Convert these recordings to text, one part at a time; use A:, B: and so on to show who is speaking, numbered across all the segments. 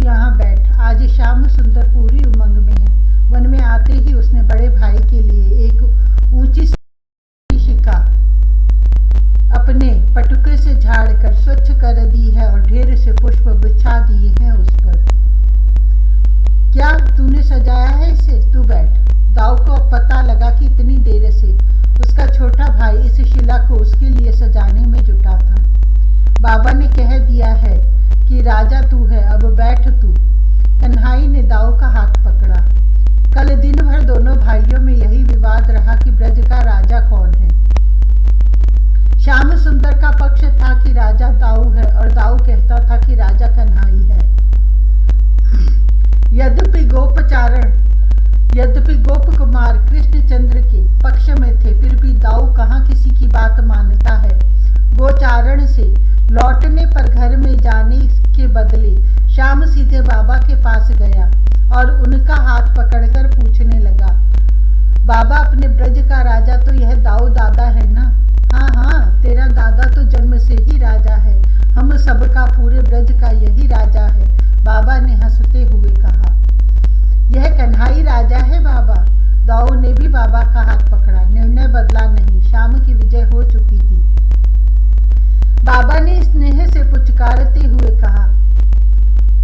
A: यहाँ बैठ। आज श्याम सुंदर पूरी उमंग में है। वन में आते ही उसने बड़े भाई के लिए एक ऊंची शिखा अपने पटुके से झाड़कर स्वच्छ कर दी है और ढेर से पुष्प बिछा दिए हैं उस पर। क्या तूने सजाया है इसे? तू बैठ। दाऊ को अब पता लगा कि इतनी देर से उसका छोटा भाई इस शिला को उसके लिए सजाने में जुटा था। बाबा ने कह दिया है कि राजा तू है, अब बैठ तू। कन्हाई ने दाऊ का हाथ पकड़ा। कल दिन भर दोनों भाइयों में यही विवाद रहा कि ब्रज का राजा कौन है। श्याम सुंदर का पक्ष था कि राजा दाऊ है और दाऊ कहता था कि राजा कन्हाई है। यद्यपि गोप कुमार कृष्णचंद्र के पक्ष में थे, फिर भी दाऊ कहाँ किसी की बात मानता है। गोचारण से लौटने पर घर में जाने के बदले श्याम सीधे बाबा के पास गया और उनका हाथ पकड़कर पूछने लगा, बाबा अपने ब्रज का राजा तो यह दाऊ दादा है ना? हाँ हाँ, तेरा दादा तो जन्म से ही राजा है। हम सबका पूरे ब्रज का यही राजा है, बाबा ने हंसते हुए कहा। यह कन्हाई राजा है बाबा। दाऊ ने भी बाबा का हाथ पकड़ा। निर्णय बदला नहीं, श्याम की विजय हो चुकी थी। बाबा ने स्नेह से पुचकारते हुए कहा,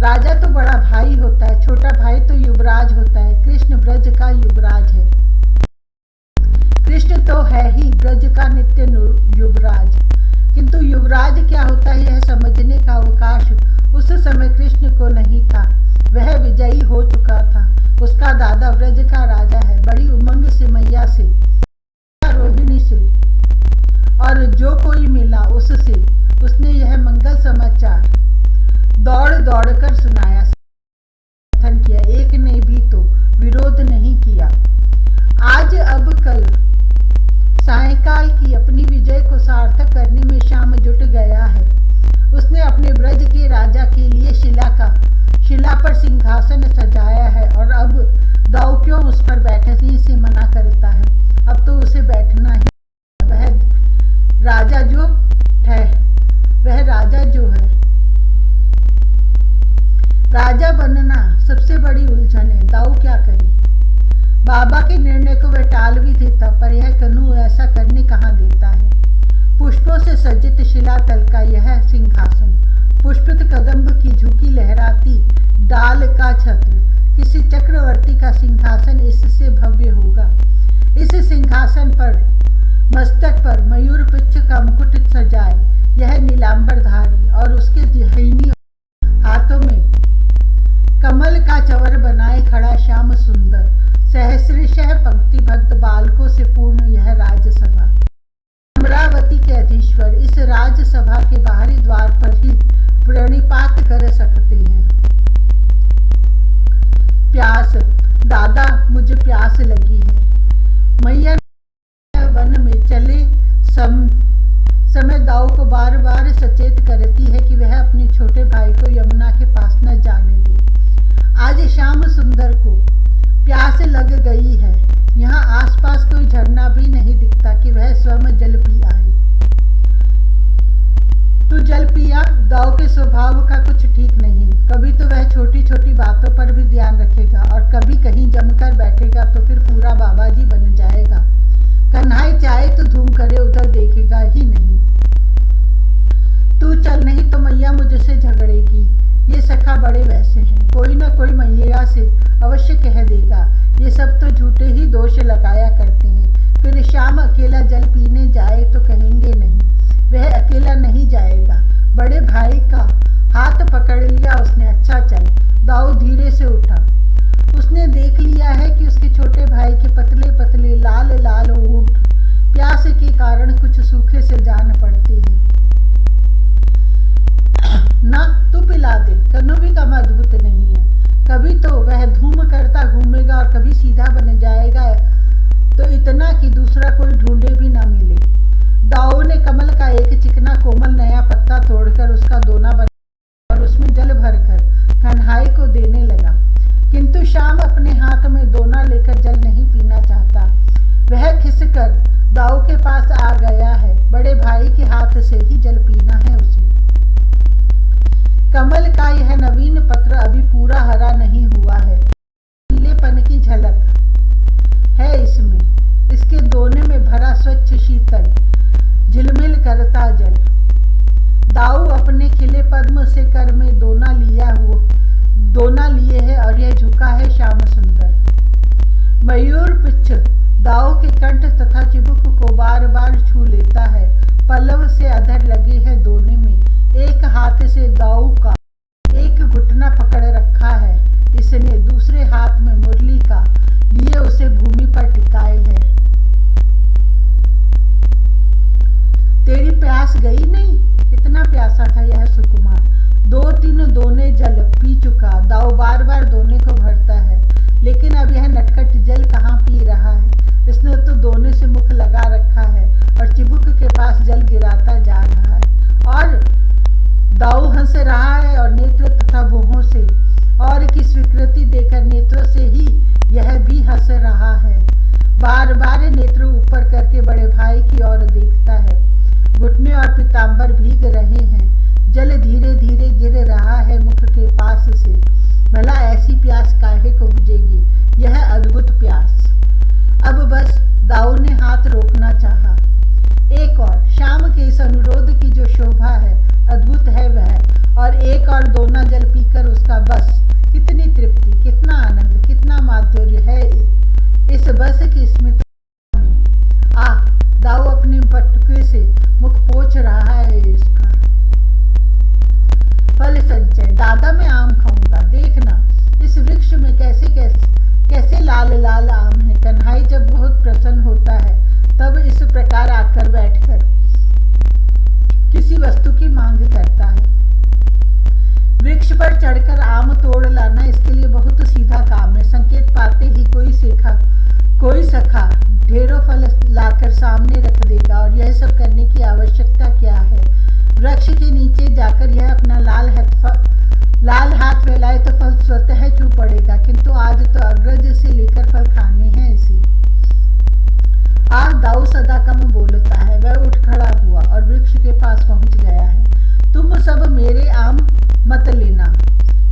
A: राजा तो बड़ा भाई होता है, छोटा भाई तो युवराज होता है। कृष्ण ब्रज का युवराज है। कृष्ण तो है ही ब्रज का नित्य युवराज, किंतु युवराज क्या होता है यह समझने का अवकाश उस समय कृष्ण को नहीं था। वह विजयी हो चुका था। उसका दादा ब्रज का राजा है। बड़ी उमंग से मैया से, रोहिणी से और जो कोई मिला उससे उसने यह मंगल समाचार दौड़ दौड़ कर सुनाया। समर्थन किया, एक ने भी तो विरोध नहीं किया। आज अब कल सायंकाल की अपनी विजय को सार्थक करने में श्याम जुट गया है। उसने अपने ब्रज के राजा के लिए शिला पर सिंहासन सजाया है और अब दाऊ क्यों उस पर बैठने से मना करता है? अब तो उसे बैठना ही। वह राजा जो है राजा बनना सबसे बड़ी उलझन है। दाऊ क्या करे? बाबा के निर्णय को वह टाल भी देता, पर यह कन्हू ऐसा करने कहाँ देता है। पुष्पों से सज्जित शिलातल का यह सिंहासन, पुष्पित कदम्ब की झुकी लहराती डाल का छत्र, किसी चक्रवर्ती का सिंहासन इससे भव्य होगा। इस सिंहासन पर मस्तक पर मयूर पुच्छ का मुकुट सजाए यह नीलांबरधारी और उसके दाहिनी हाथों में कमल का चवर बनाए खड़ा श्याम सुंदर, सहस्रशः पंक्तिबद्ध बालकों से पूर्ण यह राजसभा। अमरावती के अधीश्वर इस राजसभा के बाहरी द्वार पर ही प्रणिपात कर सकते हैं। प्यास, दादा मुझे प्यास लगी है। मैया वन में चले समय दाऊ को बार बार सचेत करती है कि वह अपने छोटे भाई को यमुना के पास न जाने दे। आज श्याम सुंदर को प्यास लग गई है। यहाँ आसपास कोई झरना भी नहीं दिखता कि वह स्वयं जल पी आए। तू जल पिया? दाऊ के स्वभाव का कुछ ठीक नहीं। कभी तो वह छोटी छोटी बातों पर भी ध्यान रखेगा और कभी कहीं जमकर बैठेगा तो फिर पूरा बाबा जी बन जाएगा। कन्हाई चाहे तो धूम करे, उधर देखेगा ही नहीं। तू चल, नहीं तो मैया मुझसे झगड़ेगी। ये सखा बड़े वैसे हैं, कोई ना कोई मैया से अवश्य कह देगा। ये सब तो झूठे ही दोष लगाया करते हैं। फिर श्याम अकेला जल पीने जाए तो कहेंगे नहीं। वह अकेला नहीं जाएगा। बड़े भाई का हाथ पकड़ लिया उसने। अच्छा चल। दाऊ धीरे से उठा। उसने देख लिया है कि उसके छोटे भाई के पतले पतले लाल लाल होंठ प्यास के कारण कुछ सूखे से जान पड़ते हैं। ना, तू पिला दे। कन्हू भी कम अद्भुत नहीं है। कभी तो वह धूम करता घूमेगा और कभी सीधा बन जाएगा, तो इतना कि दूसरा कोई ढूंढे भी ना मिले। दाऊ ने कमल का एक चिकना कोमल नया पत्ता तोड़कर उसका दोना बना और उसमें जल भरकर कन्हाई को देने लगा। किंतु श्याम अपने हाथ में दोना लेकर जल नहीं पीना चाहता। वह खिसकर दाऊ के पास आ गया है। बड़े भाई के हाथ से ही जल पीना है उसे। कमल का यह नवीन पत्र अभी पूरा हरा नहीं हुआ है। पीलेपन की झलक है इसमें, इसके दोने में भरा स्वच्छ शीतल झिलमिल करता जल। दाऊ अपने खिले पद्म से कर में दोना लिए है और यह झुका है श्याम सुंदर। मयूर पिच्छ दाऊ के कंठ तथा चिबुक को बार बार छू लेता है। पल्लव से अधर लगे हैं दोने में। एक हाथ से दाऊ का एक घुटना पकड़ रखा है इसने, दूसरे हाथ में मुरली का लिए उसे भूमि पर टिकाए है। तेरी प्यास गई नहीं? कितना प्यासा था यह सुकुमार। 2-3 दोने जल पी चुका। दाऊ बार बार दोने को भरता है, लेकिन अब यह नटखट जल कहाँ पी रहा है। इसने तो दोने से मुख लगा रखा है और चिबुक के पास जल गिराता जा रहा है। और दाऊ हंस रहा है और नेत्र तथा भुहों से और की स्वीकृति देकर नेत्रों से ही यह भी हंस रहा है। बार बार नेत्र ऊपर करके बड़े भाई की ओर देखता है। घुटने और पीतांबर भीग रहे हैं। जल धीरे धीरे गिर रहा है मुख के पास से। भला ऐसी प्यास काहे को बुझेगी? यह अद्भुत प्यास। अब बस दाऊ ने हाथ रोकना चाहा। एक और शाम के इस अनुरोध की जो शोभा है अद्भुत है वह, और एक और दोना जल पीकर उसका बस। कितनी तृप्ति, कितना आनंद, कितना माधुर्य है इस बस की स्मृति में। दाऊ अपने पटुके से मुख पोंछ रहा है इसका। फल संचय। दादा मैं आम खाऊंगा, देखना इस वृक्ष में कैसे लाल लाल आम है। कन्हाई जब बहुत प्रसन्न होता है तब इस प्रकार आकर बैठकर किसी वस्तु की मांग करता है। वृक्ष पर चढ़कर आम तोड़ लाना इसके लिए बहुत सीधा काम है। संकेत पाते ही कोई सखा ढेरों फल लाकर सामने रख देगा, और यह सब करने की आवश्यकता क्या है। वृक्ष के नीचे जाकर यह अपना लाल हाथ फैलाए तो फल स्वतः छू पड़ेगा, किंतु आज तो अग्रज से लेकर फल खाने हैं इसे। दाऊ सदा कम बोलता है। वह उठ खड़ा हुआ और वृक्ष के पास पहुंच गया है। तुम सब मेरे आम मत लेना।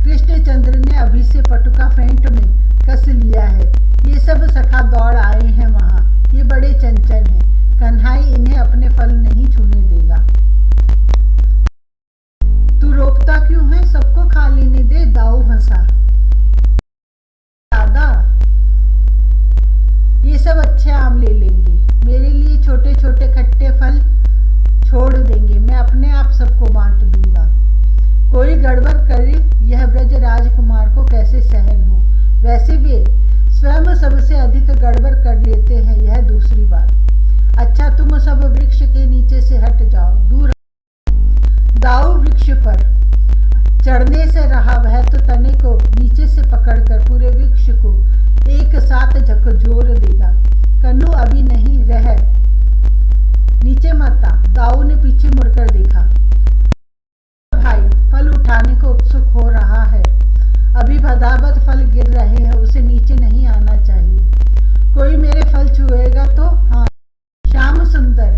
A: कृष्णचंद्र ने अभी से पटुका फेंट में कस लिया है। ये सब सखा दौड़ आए हैं वहां। ये बड़े चंचल हैं। कन्हाई इन्हें अपने फल नहीं छूने देगा। तू रोकता क्यों है? सबको खा लेने दे। दाऊ हंसा। दादा ये सब अच्छे आम ले लेंगे, मेरे लिए छोटे छोटे खट्टे फल छोड़ देंगे। मैं अपने आप सबको बांट दूंगा। कोई गड़बड़ करे यह ब्रज राजकुमार को कैसे सहन हो। वैसे वे स्वयं सबसे अधिक गड़बड़ कर लेते हैं, यह दूसरी बात। अच्छा तुम सब वृक्ष के नीचे से हट जाओ, दूर। दाऊ वृक्ष पर चढ़ने से रहा, वह तो तने को नीचे से पकड़कर पूरे वृक्ष को एक साथ झकझोर देगा। कन्नू अभी नहीं, रह नीचे मत आ। दाऊ ने पीछे मुड़कर देखा। भाई फल उठाने को उत्सुक हो रहा है। अभी भदाभद फल गिर रहे हैं, उसे नीचे नहीं आना चाहिए। कोई मेरे फल छुएगा तो? हाँ। श्याम सुंदर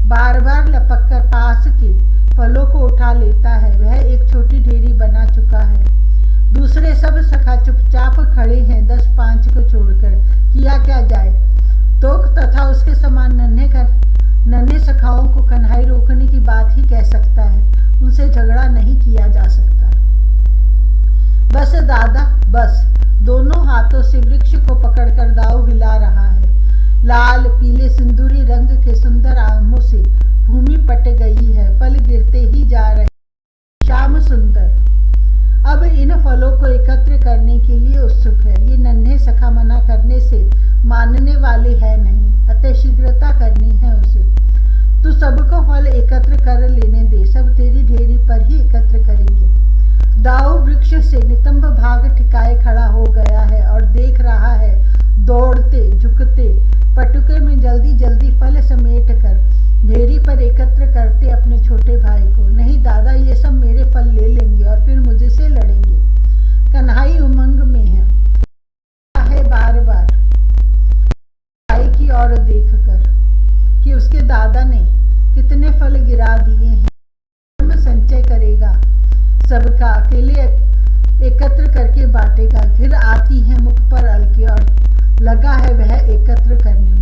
A: बार बार लपक कर पास के फलों को उठा लेता है। वह एक छोटी ढेरी बना चुका है। दूसरे सब सखा चुपचाप खड़े हैं 10-5 को छोड़कर। किया क्या जाए। तोक तथा उसके समान नन्हे सखाओं को कन्हाई रोकने की बात ही कह सकता है। उनसे झगड़ा नहीं किया जा सकता। बस दादा बस। दोनों हाथों से वृक्ष को पकड़कर दाऊ हिला रहा है। लाल पीले सिंदूरी रंग के सुंदर आमों से भूमि पट गई है। फल गिरते ही जा रहे। श्याम सुंदर अब इन फलों को एकत्र करने के लिए उत्सुक है। ये नन्हे सखा मना करने से मानने वाले हैं नहीं, अतः शीघ्रता करनी है उसे। तू सबको फल एकत्र कर लेने दे, सब तेरी ढेरी पर ही एकत्र करेंगे। दाऊ वृक्ष से नितंब भाग ठिकाए खड़ा हो गया है और देख रहा है दौड़ते झुकते पटुके में जल्दी जल्दी फल समेट कर ढेरी पर एकत्र करते अपने छोटे भाई को। नहीं दादा, ये सब मेरे फल ले लेंगे और फिर मुझसे लड़ेंगे। कन्हाई उमंग में है बार बार भाई की ओर देखकर कि उसके दादा ने कितने फल गिरा दिए हैं। संचय करेगा, सबका अकेले एकत्र करके बांटेगा। घिर आती है मुख पर अलके और लगा है वह एकत्र करने।